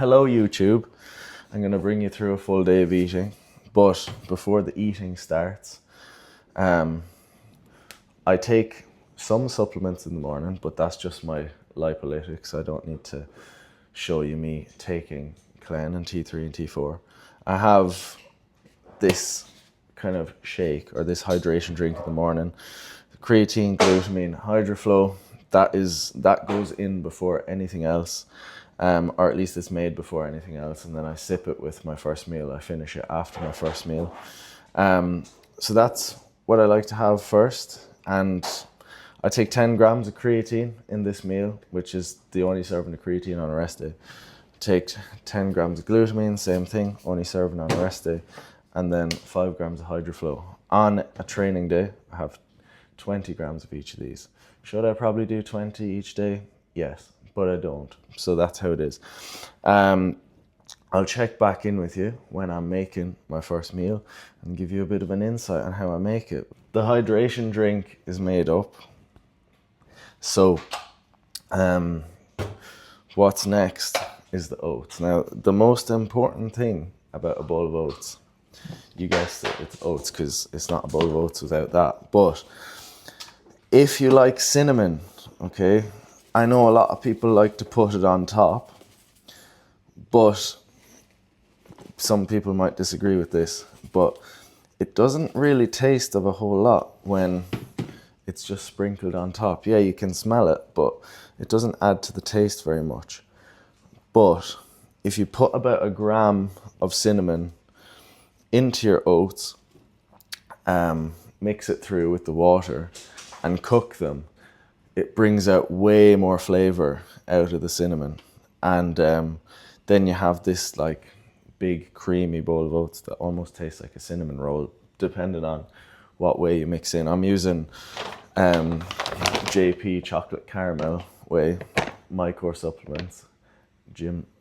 Hello YouTube, I'm going to bring you through a full day of eating, but before the eating starts, I take some supplements in the morning, but that's just my lipolytics. I don't need to show you me taking Clen and T3 and T4. I have this kind of shake or this hydration drink in the morning, creatine, glutamine, hydroflow. That goes in before anything else. Or at least it's made before anything else, and then I sip it with my first meal. I finish it after my first meal. So that's what I like to have first, and I take 10 grams of creatine in this meal, which is the only serving of creatine on a rest day. Take 10 grams of glutamine, same thing, only serving on a rest day, and then 5 grams of hydroflow. On a training day, I have 20 grams of each of these. Should I probably do 20 each day? Yes, but I don't. So that's how it is. I'll check back in with you when I'm making my first meal and give you a bit of an insight on how I make it. The hydration drink is made up. So what's next is the oats. Now, the most important thing about a bowl of oats, you guessed it, it's oats, because it's not a bowl of oats without that. But if you like cinnamon, okay, I know a lot of people like to put it on top, but some people might disagree with this, but it doesn't really taste of a whole lot when it's just sprinkled on top. Yeah, you can smell it, but it doesn't add to the taste very much. But if you put about a gram of cinnamon into your oats, mix it through with the water and cook them, it brings out way more flavor out of the cinnamon. And then you have this like big creamy bowl of oats that almost tastes like a cinnamon roll, depending on what whey you mix in. I'm using JP chocolate caramel whey, my core supplements.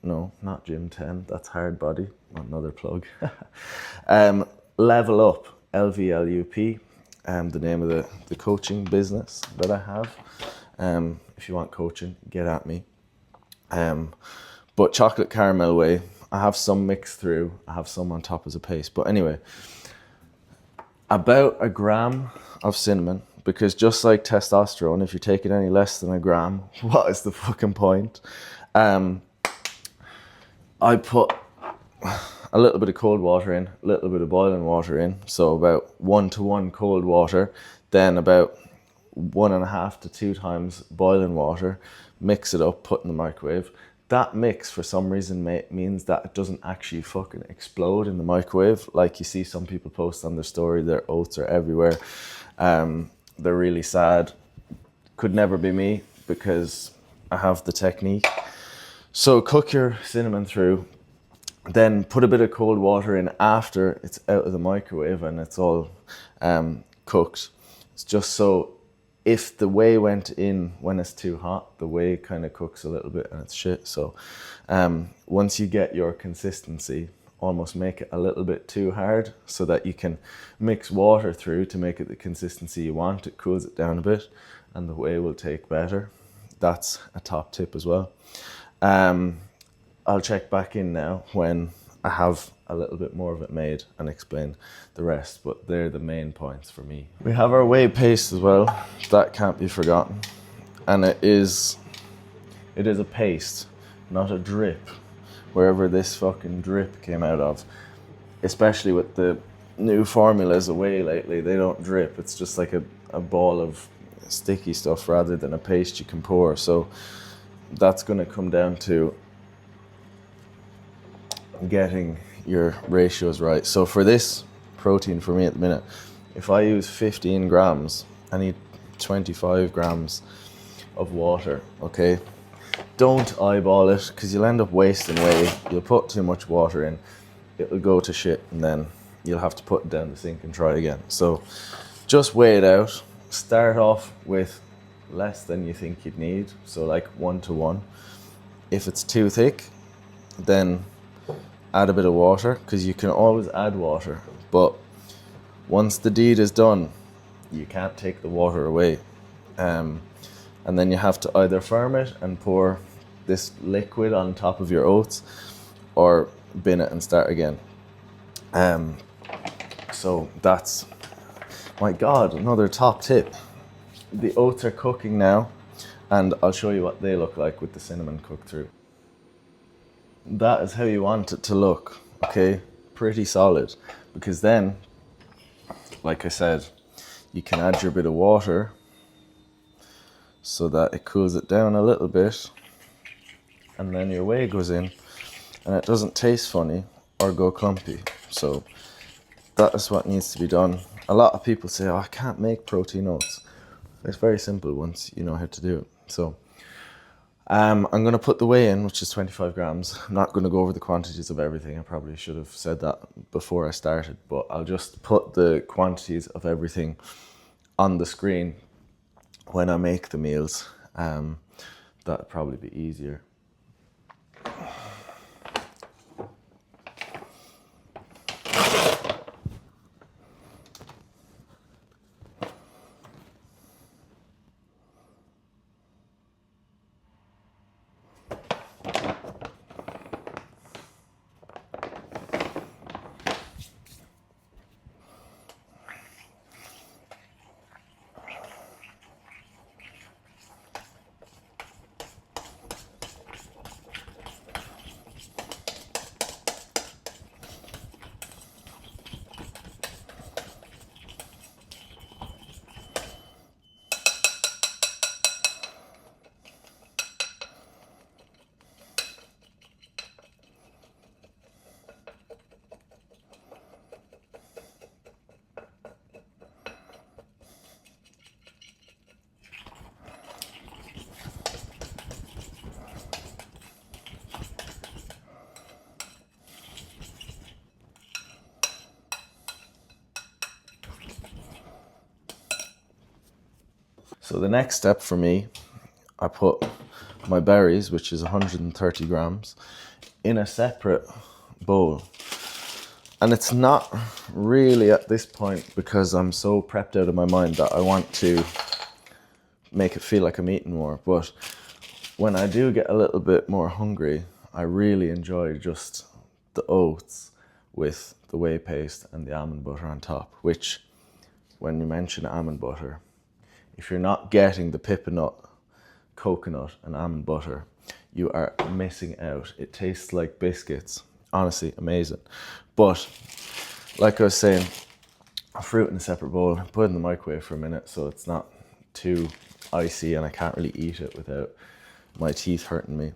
Not Gym 10, that's hard body, another plug. Level Up, LVLUP, the name of the coaching business that I have. If you want coaching, get at me. But chocolate caramel whey, I have some mixed through, I have some on top as a paste. But anyway, about a gram of cinnamon, because just like testosterone, if you take it any less than a gram, what is the fucking point? I put a little bit of cold water in, a little bit of boiling water in, so about 1-to-1 cold water, then about 1.5 to 2 times boiling water, mix it up, put in the microwave. That mix, for some reason, means that it doesn't actually fucking explode in the microwave. Like you see some people post on their story, their oats are everywhere. They're really sad. Could never be me, because I have the technique. So cook your cinnamon through, then put a bit of cold water in after it's out of the microwave and it's all cooked. It's just so if the whey went in when it's too hot, the whey kind of cooks a little bit and it's shit. So once you get your consistency, almost make it a little bit too hard so that you can mix water through to make it the consistency you want. It cools it down a bit and the whey will take better. That's a top tip as well. I'll check back in now when I have a little bit more of it made and explain the rest, but they're the main points for me. We have our whey paste as well, that can't be forgotten. And it is a paste, not a drip, wherever this fucking drip came out of. Especially with the new formulas of whey lately, they don't drip, it's just like a ball of sticky stuff rather than a paste you can pour. So that's gonna come down to getting your ratios right. So for this protein for me at the minute, if I use 15 grams, I need 25 grams of water, okay? Don't eyeball it, because you'll end up wasting whey. You'll put too much water in, it'll go to shit, and then you'll have to put it down the sink and try again. So just weigh it out. Start off with less than you think you'd need, so like 1-to-1. If it's too thick, then add a bit of water, because you can always add water, but once the deed is done, you can't take the water away. And then you have to either firm it and pour this liquid on top of your oats, or bin it and start again. So that's, my God, another top tip. The oats are cooking now, and I'll show you what they look like with the cinnamon cooked through. That is how you want it to look, okay? Pretty solid, because then, like I said, you can add your bit of water so that it cools it down a little bit, and then your whey goes in, and it doesn't taste funny or go clumpy. So that is what needs to be done. A lot of people say, oh, I can't make protein oats. It's very simple once you know how to do it. So I'm going to put the whey in, which is 25 grams. I'm not going to go over the quantities of everything. I probably should have said that before I started, but I'll just put the quantities of everything on the screen when I make the meals. That'd probably be easier. So the next step for me, I put my berries, which is 130 grams, in a separate bowl. And it's not really at this point because I'm so prepped out of my mind that I want to make it feel like I'm eating more. But when I do get a little bit more hungry, I really enjoy just the oats with the whey paste and the almond butter on top, which, when you mention almond butter, if you're not getting the pippa coconut and almond butter, you are missing out. It tastes like biscuits. Honestly, amazing. But like I was saying, a fruit in a separate bowl, put it in the microwave for a minute so it's not too icy and I can't really eat it without my teeth hurting me.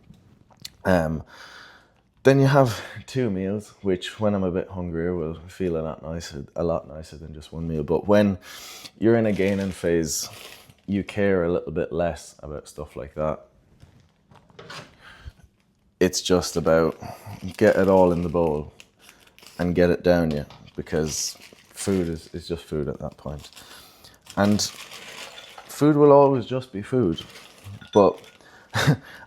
Then you have 2 meals, which when I'm a bit hungrier will feel a lot nicer than just one meal. But when you're in a gaining phase, you care a little bit less about stuff like that. It's just about get it all in the bowl and get it down you, because food is just food at that point. And food will always just be food, but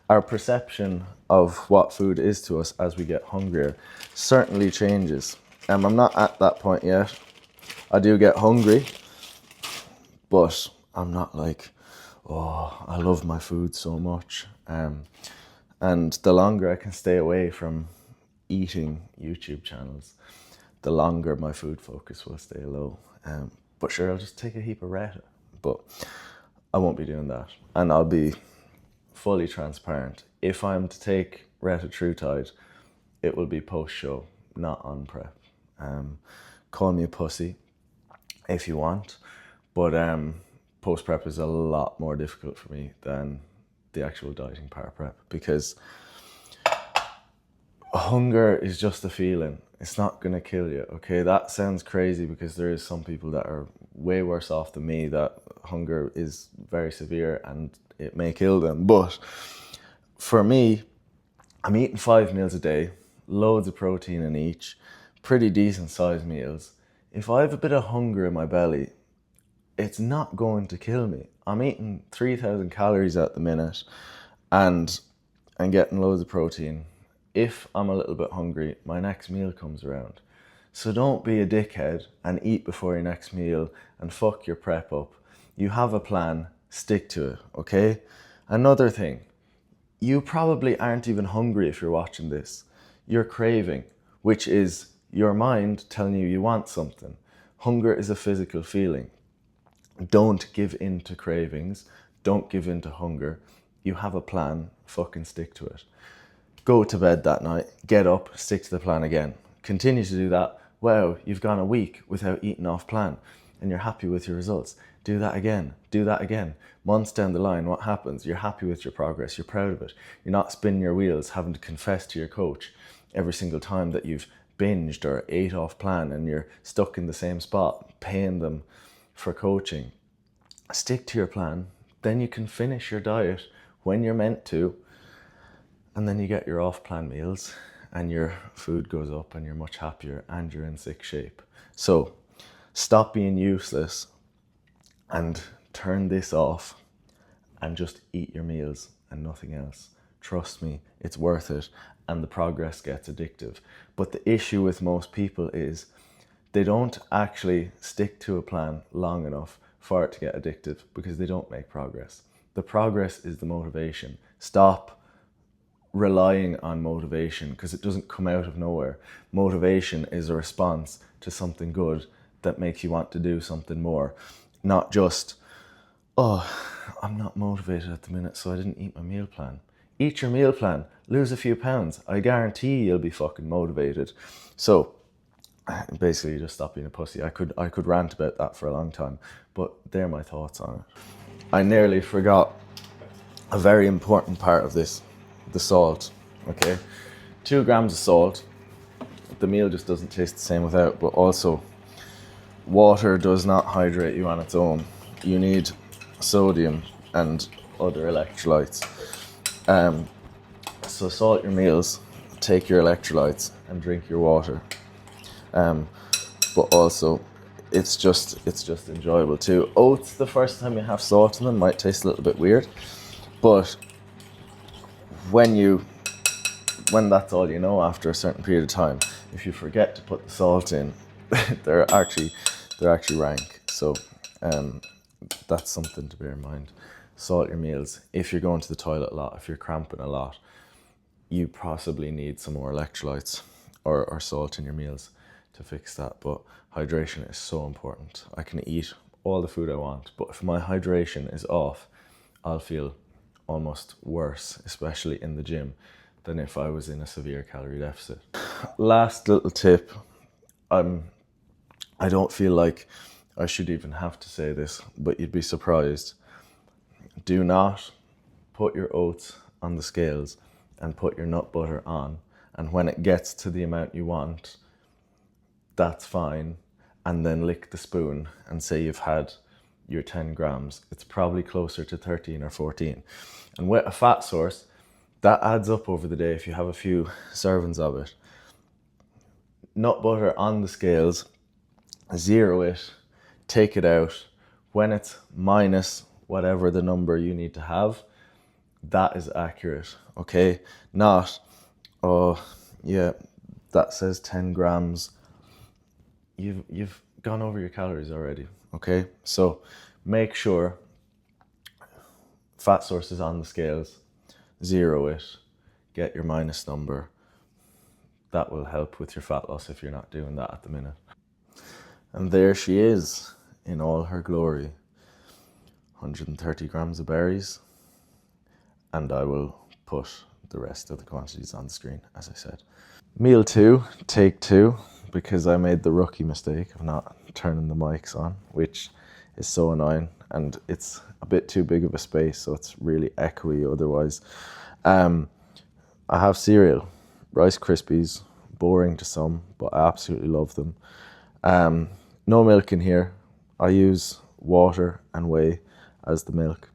our perception of what food is to us as we get hungrier certainly changes. I'm not at that point yet. I do get hungry, but I'm not like, oh, I love my food so much. And the longer I can stay away from eating YouTube channels, the longer my food focus will stay low. But sure, I'll just take a heap of Retta, but I won't be doing that. And I'll be fully transparent. If I'm to take Retta TrueTide, it will be post-show, not on prep. Call me a pussy if you want, but post-prep is a lot more difficult for me than the actual dieting part of prep, because hunger is just a feeling. It's not gonna kill you, okay? That sounds crazy because there is some people that are way worse off than me, that hunger is very severe and it may kill them. But for me, I'm eating 5 meals a day, loads of protein in each, pretty decent sized meals. If I have a bit of hunger in my belly, it's not going to kill me. I'm eating 3,000 calories at the minute and getting loads of protein. If I'm a little bit hungry, my next meal comes around. So don't be a dickhead and eat before your next meal and fuck your prep up. You have a plan, stick to it, okay? Another thing, you probably aren't even hungry if you're watching this. your craving, which is your mind telling you you want something. Hunger is a physical feeling. Don't give in to cravings. Don't give in to hunger. You have a plan, fucking stick to it. Go to bed that night, get up, stick to the plan again. Continue to do that. Wow, you've gone a week without eating off plan and you're happy with your results. Do that again, do that again. Months down the line, what happens? You're happy with your progress, you're proud of it. You're not spinning your wheels, having to confess to your coach every single time that you've binged or ate off plan and you're stuck in the same spot, paying them for coaching. Stick to your plan, then you can finish your diet when you're meant to, and then you get your off-plan meals and your food goes up and you're much happier and you're in sick shape. So stop being useless and turn this off and just eat your meals and nothing else. Trust me, it's worth it, and the progress gets addictive. But the issue with most people is they don't actually stick to a plan long enough for it to get addictive because they don't make progress. The progress is the motivation. Stop relying on motivation because it doesn't come out of nowhere. Motivation is a response to something good that makes you want to do something more. Not just, oh, I'm not motivated at the minute, so I didn't eat my meal plan. Eat your meal plan, lose a few pounds. I guarantee you'll be fucking motivated. So basically just stop being a pussy. I could rant about that for a long time, but they're my thoughts on it. I nearly forgot a very important part of this, the salt, okay? 2 grams of salt. The meal just doesn't taste the same without, but also water does not hydrate you on its own. You need sodium and other electrolytes. So salt your meals, take your electrolytes and drink your water. But also it's just enjoyable too. Oats, the first time you have salt in them, might taste a little bit weird, but when that's all you know after a certain period of time, if you forget to put the salt in, they're actually rank. So that's something to bear in mind. Salt your meals. If you're going to the toilet a lot, if you're cramping a lot, you possibly need some more electrolytes or salt in your meals to fix that. But hydration is so important. I can eat all the food I want, but if my hydration is off, I'll feel almost worse, especially in the gym, than if I was in a severe calorie deficit. Last little tip, I don't feel like I should even have to say this, but you'd be surprised. Do not put your oats on the scales and put your nut butter on, and when it gets to the amount you want, that's fine, and then lick the spoon and say you've had your 10 grams. It's probably closer to 13 or 14. And with a fat source, that adds up over the day if you have a few servings of it. Nut butter on the scales, zero it, take it out. When it's minus whatever the number you need to have, that is accurate, okay? Not, oh yeah, that says 10 grams. You've gone over your calories already, okay? So make sure fat source is on the scales, zero it, get your minus number. That will help with your fat loss if you're not doing that at the minute. And there she is in all her glory. 130 grams of berries, and I will put the rest of the quantities on the screen, as I said. Meal 2, take 2, because I made the rookie mistake of not turning the mics on, which is so annoying, and it's a bit too big of a space, so it's really echoey otherwise. I have cereal, Rice Krispies, boring to some, but I absolutely love them. No milk in here. I use water and whey as the milk,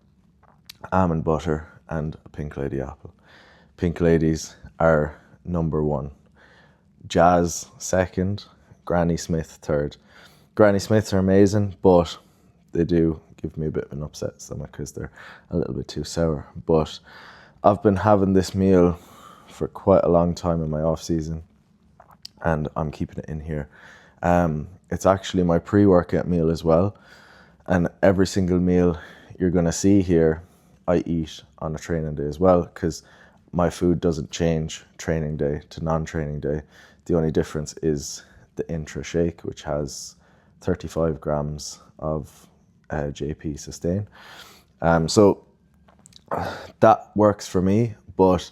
almond butter and a Pink Lady apple. Pink Ladies are number 1. Jazz second, Granny Smith third. Granny Smiths are amazing, but they do give me a bit of an upset stomach because they're a little bit too sour. But I've been having this meal for quite a long time in my off season, and I'm keeping it in here. It's actually my pre-workout meal as well, and every single meal you're gonna see here I eat on a training day as well, because my food doesn't change training day to non-training day. The only difference is the intra shake, which has 35 grams of JP sustain. So that works for me, but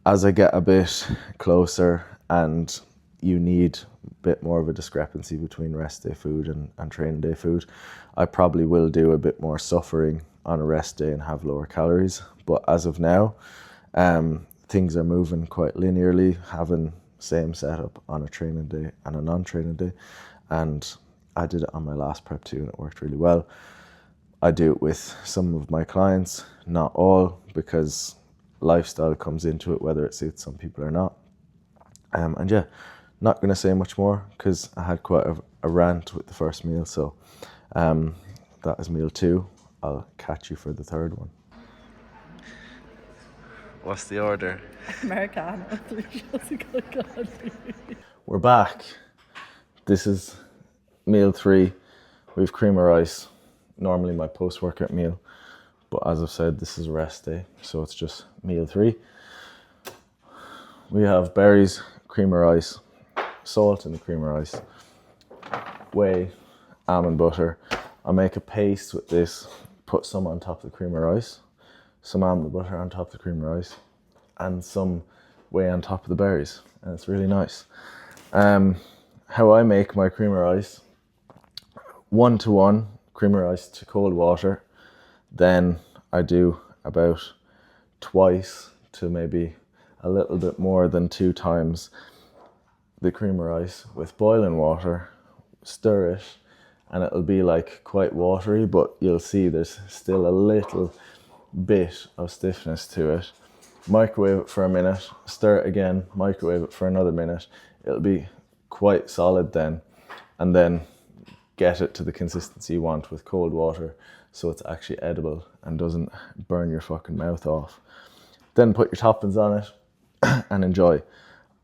as I get a bit closer and you need a bit more of a discrepancy between rest day food and training day food, I probably will do a bit more suffering on a rest day and have lower calories. But as of now, things are moving quite linearly, having same setup on a training day and a non-training day. And I did it on my last prep too, and it worked really well. I do it with some of my clients, not all, because lifestyle comes into it, whether it suits some people or not. And yeah, not going to say much more because I had quite a rant with the first meal. So that is meal 2. I'll catch you for the third one. What's the order? Americano, 3 shots of coffee. We're back. This is meal 3. We have cream of rice. Normally my post-workout meal, but as I've said, this is a rest day, so it's just meal 3. We have berries, cream of rice, salt in the cream of rice, whey, almond butter. I'll make a paste with this, put some on top of the cream of rice, some almond butter on top of the cream of rice, and some whey on top of the berries, and it's really nice. How I make my cream of rice: 1-to-1 cream of rice to cold water. Then I do about twice to maybe a little bit more than 2 times the cream of rice with boiling water, stir it, and it'll be like quite watery, but you'll see there's still a little bit of stiffness to it. Microwave it for a minute, stir it again, microwave it for another minute. It'll be quite solid then, and then get it to the consistency you want with cold water so it's actually edible and doesn't burn your fucking mouth off. Then put your toppings on it and enjoy.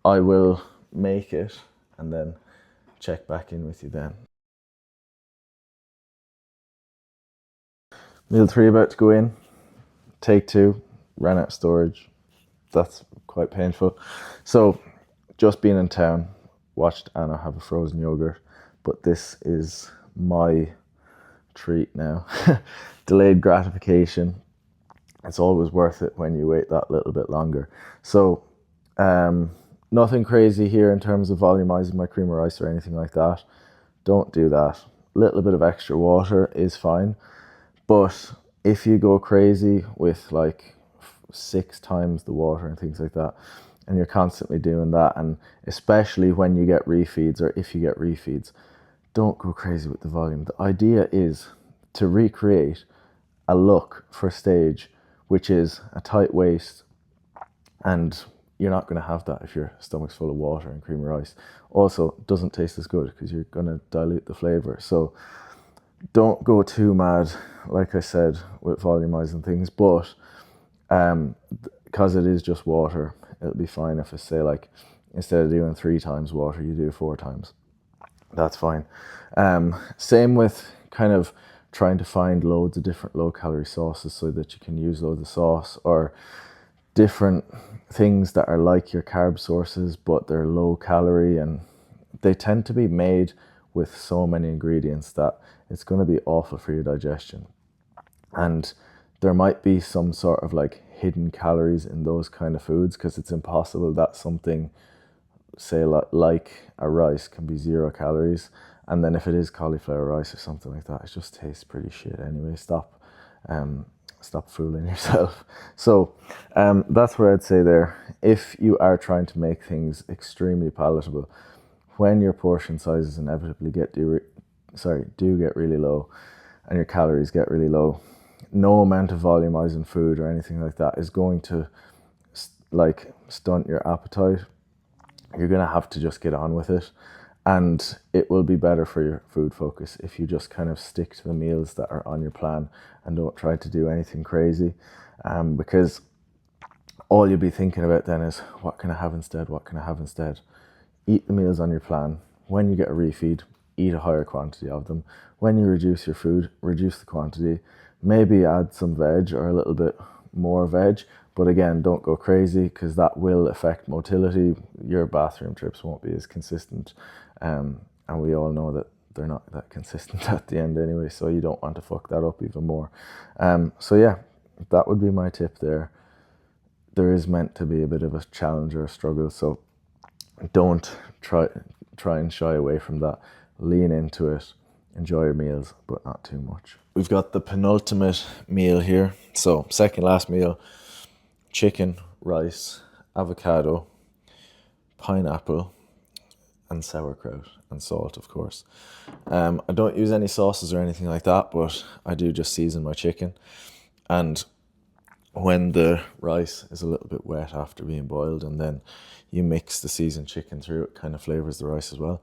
I will make it and then check back in with you then. Meal 3 about to go in. Take 2, ran out of storage. That's quite painful. So just being in town, watched Anna have a frozen yogurt, but this is my treat now. Delayed gratification. It's always worth it when you wait that little bit longer. So nothing crazy here in terms of volumizing my cream of rice or anything like that. Don't do that. Little bit of extra water is fine, but if you go crazy with like 6 times the water and things like that, and you're constantly doing that, and especially when you get refeeds or if you get refeeds, don't go crazy with the volume. The idea is to recreate a look for stage, which is a tight waist, and you're not going to have that if your stomach's full of water and cream of rice. Also, doesn't taste as good because you're going to dilute the flavor. So don't go too mad, like I said, with volumizing things, but because it is just water, it'll be fine if I say, like, instead of doing 3 times water, you do 4 times. That's fine. Same with kind of trying to find loads of different low calorie sauces so that you can use loads of sauce, or different things that are like your carb sources but they're low calorie, and they tend to be made with so many ingredients that it's going to be awful for your digestion. And there might be some sort of like hidden calories in those kind of foods, because it's impossible that something, say like a rice, can be 0 calories, and then if it is cauliflower rice or something like that, it just tastes pretty shit anyway. Stop fooling yourself. So that's what I'd say there. If you are trying to make things extremely palatable, when your portion sizes inevitably do get really low and your calories get really low, no amount of volumizing food or anything like that is going to like stunt your appetite. You're going to have to just get on with it, and it will be better for your food focus if you just kind of stick to the meals that are on your plan and don't try to do anything crazy, because all you'll be thinking about then is, what can I have instead? What can I have instead? Eat the meals on your plan. When you get a refeed, eat a higher quantity of them. When you reduce your food, reduce the quantity. Maybe add some veg or a little bit more veg, But again, don't go crazy because that will affect motility. Your bathroom trips won't be as consistent. And we all know that they're not that consistent at the end anyway, so you don't want to fuck that up even more. So yeah, that would be my tip there. There is meant to be a bit of a challenge or a struggle, so don't try and shy away from that. Lean into it, enjoy your meals, but not too much. We've got the penultimate meal here. So second last meal: chicken, rice, avocado, pineapple, and sauerkraut, and salt, of course. I don't use any sauces or anything like that, but I do just season my chicken. And when the rice is a little bit wet after being boiled, and then you mix the seasoned chicken through, it kind of flavors the rice as well.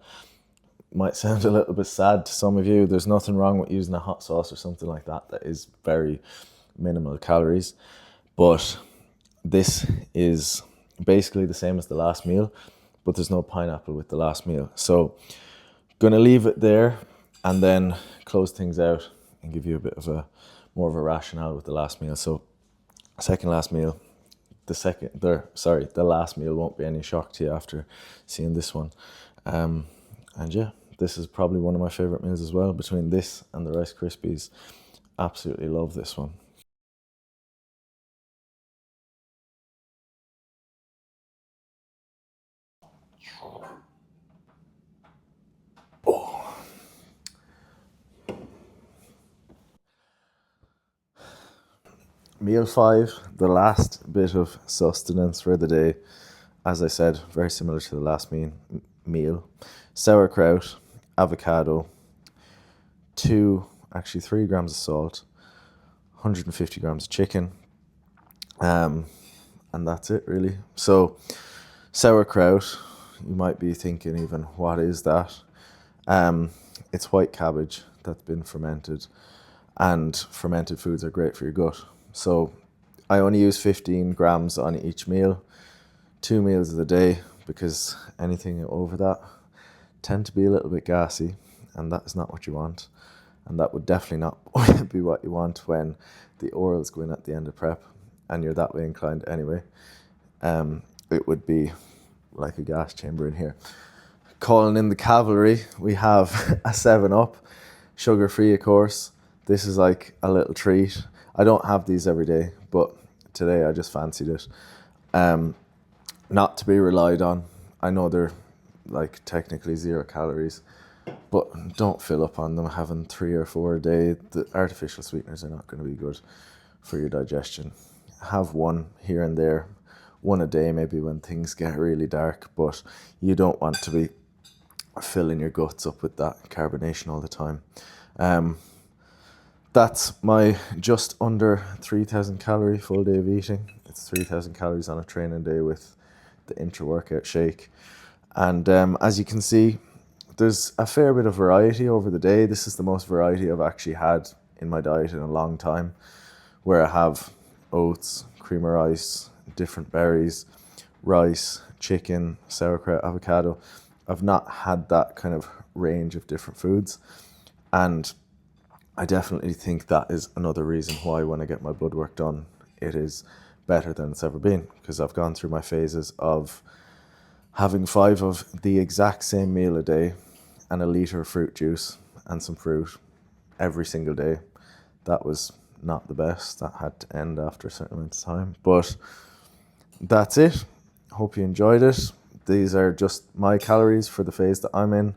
Might sound a little bit sad to some of you. There's nothing wrong with using a hot sauce or something like that. That is very minimal calories. But this is basically the same as the last meal, but there's no pineapple with the last meal. So gonna leave it there and then close things out and give you a bit of a more of a rationale with the last meal. So second last meal, the last meal won't be any shock to you after seeing this one. And yeah, this is probably one of my favorite meals as well, between this and the Rice Krispies. Absolutely love this one. Meal 5, the last bit of sustenance for the day. As I said, very similar to the last meal. Sauerkraut, avocado, 3 grams of salt, 150 grams of chicken, and that's it really. So sauerkraut, you might be thinking even, what is that? It's white cabbage that's been fermented, and fermented foods are great for your gut. So I only use 15 grams on each meal, 2 meals of the day, because anything over that tend to be a little bit gassy, and that's not what you want. And that would definitely not be what you want when the orals go in at the end of prep and you're that way inclined anyway. It would be like a gas chamber in here. Calling in the cavalry, we have a 7-Up, sugar-free of course. This is like a little treat. I don't have these every day, but today I just fancied it. Not to be relied on. I know they're like technically 0 calories, but don't fill up on them having 3 or 4 a day. The artificial sweeteners are not going to be good for your digestion. Have one here and there, one a day maybe when things get really dark, but you don't want to be filling your guts up with that carbonation all the time. That's my just under 3,000 calorie full day of eating. It's 3,000 calories on a training day with the intra-workout shake. And as you can see, there's a fair bit of variety over the day. This is the most variety I've actually had in my diet in a long time, where I have oats, cream of rice, different berries, rice, chicken, sauerkraut, avocado. I've not had that kind of range of different foods. And I definitely think that is another reason why when I get my blood work done, it is better than it's ever been, because I've gone through my phases of having 5 of the exact same meal a day and a litre of fruit juice and some fruit every single day. That was not the best. That had to end after a certain amount of time. But that's it. Hope you enjoyed it. These are just my calories for the phase that I'm in.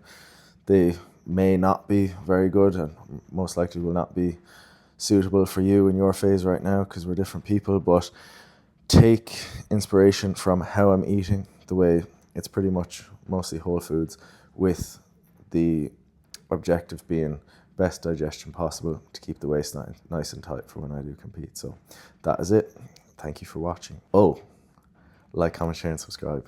They may not be very good and most likely will not be suitable for you in your phase right now because we're different people, but take inspiration from how I'm eating, the way it's pretty much mostly whole foods, with the objective being best digestion possible to keep the waistline nice and tight for when I do compete. So that is it. Thank you for watching. Oh, like, comment, share, and subscribe.